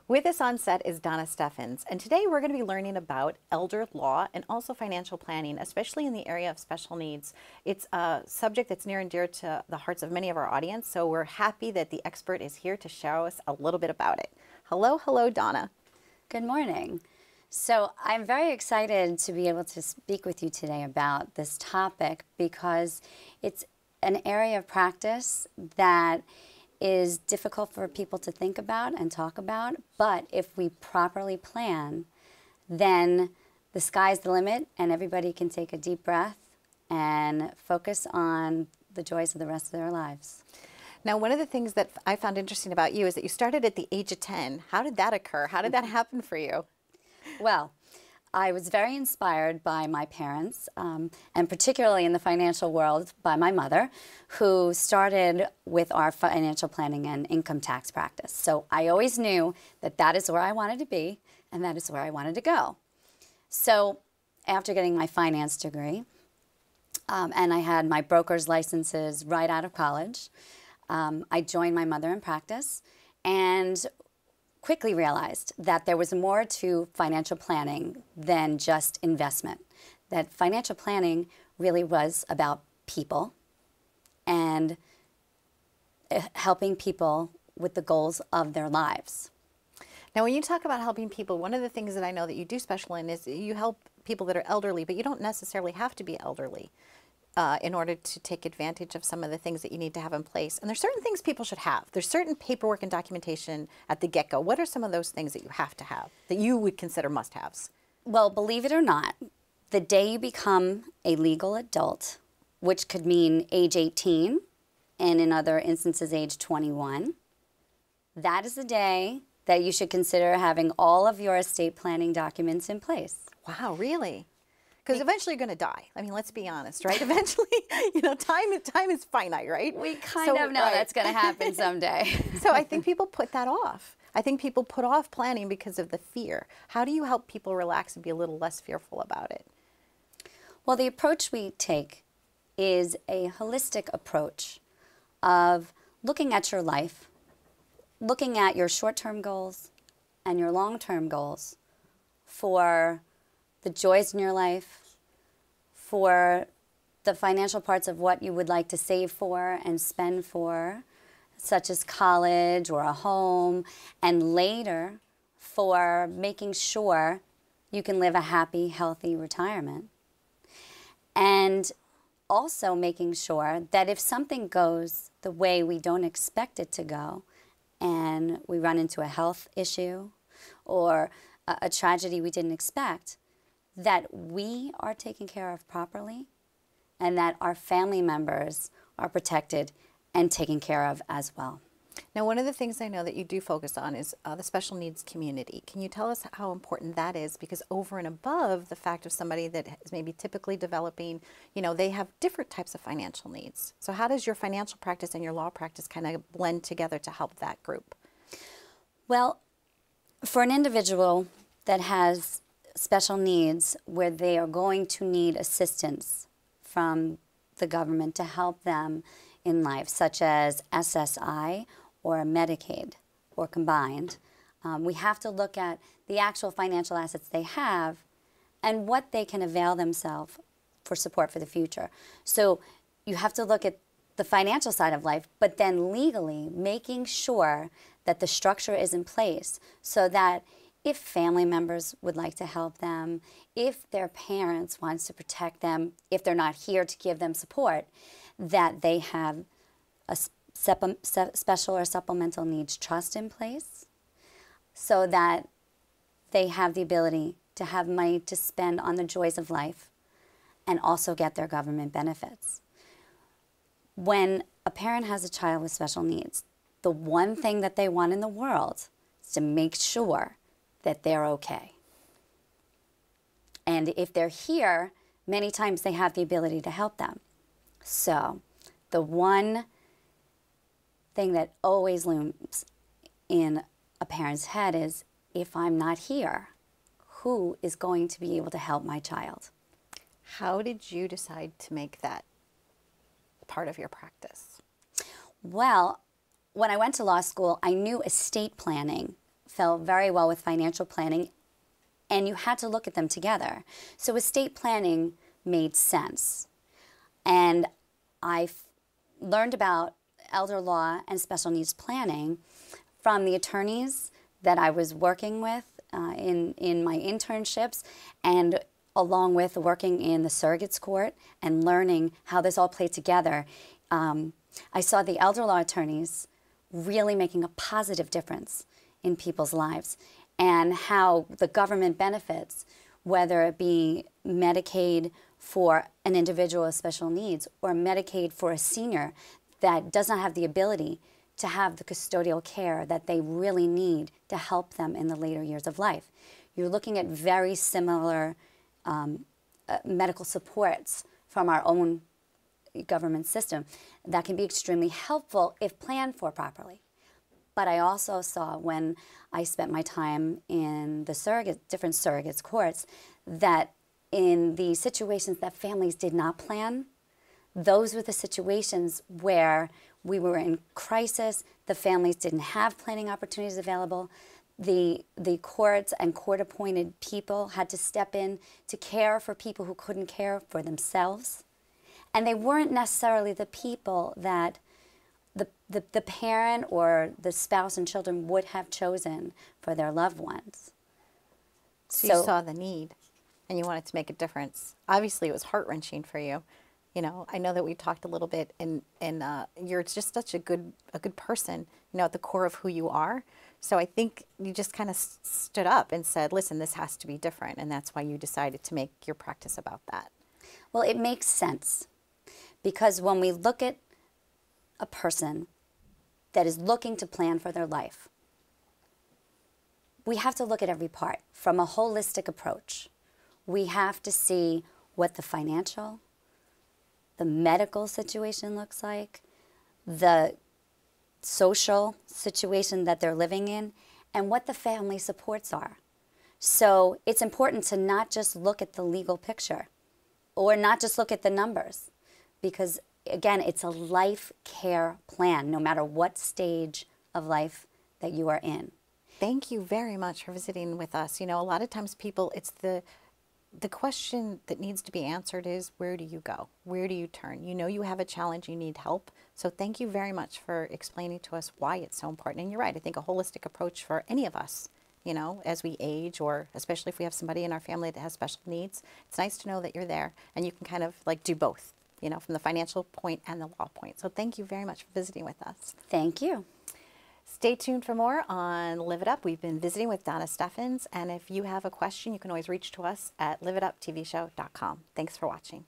With us on set is Donna Stefans, and today we're going to be learning about elder law and also financial planning, especially in the area of special needs. It's a subject that's near and dear to the hearts of many of our audience, so we're happy that the expert is here to show us a little bit about it. Hello, Donna. Good morning. So I'm very excited to be able to speak with you today about this topic because it's an area of practice that is difficult for people to think about and talk about, but if we properly plan, then the sky's the limit and everybody can take a deep breath and focus on the joys of the rest of their lives. Now, one of the things that I found interesting about you is that you started at the age of 10. How did that occur? How did that happen for you? Well, I was very inspired by my parents, and particularly in the financial world by my mother, who started with our financial planning and income tax practice. So I always knew that that is where I wanted to be, and that is where I wanted to go. So after getting my finance degree, and I had my broker's licenses right out of college, I joined my mother in practice, and quickly realized that there was more to financial planning than just investment. That financial planning really was about people and helping people with the goals of their lives. Now, when you talk about helping people, one of the things that I know that you do special in is you help people that are elderly, but you don't necessarily have to be elderly in order to take advantage of some of the things that you need to have in place. And there's certain things people should have. There's certain paperwork and documentation at the get-go. What are some of those things that you have to have, that you would consider must-haves? Well, believe it or not, the day you become a legal adult, which could mean age 18, and in other instances age 21, that is the day that you should consider having all of your estate planning documents in place. Wow, really? Because eventually you're going to die. I mean, let's be honest, right? Eventually, you know, time is finite, right? We kind of know that's going to happen someday. So I think people put that off. I think people put off planning because of the fear. How do you help people relax and be a little less fearful about it? Well, the approach we take is a holistic approach of looking at your life, looking at your short-term goals and your long-term goals for the joys in your life, for the financial parts of what you would like to save for and spend for, such as college or a home, and later for making sure you can live a happy, healthy retirement. And also making sure that if something goes the way we don't expect it to go, and we run into a health issue or a tragedy we didn't expect, that we are taken care of properly and that our family members are protected and taken care of as well. Now, one of the things I know that you do focus on is the special needs community. Can you tell us how important that is? Because over and above the fact of somebody that is maybe typically developing, you know, they have different types of financial needs. So how does your financial practice and your law practice kind of blend together to help that group? Well, for an individual that has special needs where they are going to need assistance from the government to help them in life, such as SSI or Medicaid or combined, we have to look at the actual financial assets they have and what they can avail themselves for support for the future. So you have to look at the financial side of life, but then legally making sure that the structure is in place so that if family members would like to help them, if their parents wants to protect them, if they're not here to give them support, that they have a special or supplemental needs trust in place so that they have the ability to have money to spend on the joys of life and also get their government benefits. When a parent has a child with special needs, the one thing that they want in the world is to make sure that they're okay. And if they're here, many times they have the ability to help them. So the one thing that always looms in a parent's head is, if I'm not here, who is going to be able to help my child? How did you decide to make that part of your practice? Well, when I went to law school, I knew estate planning fell very well with financial planning, and you had to look at them together. So estate planning made sense. And I learned about elder law and special needs planning from the attorneys that I was working with in my internships, and along with working in the surrogates court and learning how this all played together. I saw the elder law attorneys really making a positive difference in people's lives, and how the government benefits, whether it be Medicaid for an individual with special needs or Medicaid for a senior that does not have the ability to have the custodial care that they really need to help them in the later years of life. You're looking at very similar medical supports from our own government system that can be extremely helpful if planned for properly. But I also saw, when I spent my time in the different surrogates courts, that in the situations that families did not plan, those were the situations where we were in crisis, the families didn't have planning opportunities available, the courts and court-appointed people had to step in to care for people who couldn't care for themselves. And they weren't necessarily the people that the parent or the spouse and children would have chosen for their loved ones. So you saw the need, and you wanted to make a difference. Obviously, it was heart-wrenching for you. You know, I know that we talked a little bit, and you're just such a good person, you know, at the core of who you are. So I think you just kind of stood up and said, listen, this has to be different, and that's why you decided to make your practice about that. Well, it makes sense, because when we look at a person that is looking to plan for their life, we have to look at every part from a holistic approach. We have to see what the financial, the medical situation looks like, the social situation that they're living in, and what the family supports are. So it's important to not just look at the legal picture or not just look at the numbers, because again, it's a life care plan, no matter what stage of life that you are in. Thank you very much for visiting with us. You know, a lot of times people, it's the question that needs to be answered is, where do you go? Where do you turn? You know you have a challenge, you need help. So thank you very much for explaining to us why it's so important. And you're right, I think a holistic approach for any of us, you know, as we age, or especially if we have somebody in our family that has special needs, it's nice to know that you're there and you can kind of like do both, you know, from the financial point and the law point. So thank you very much for visiting with us. Thank you. Stay tuned for more on Live It Up. We've been visiting with Donna Stefans, and if you have a question, you can always reach to us at liveituptvshow.com. Thanks for watching.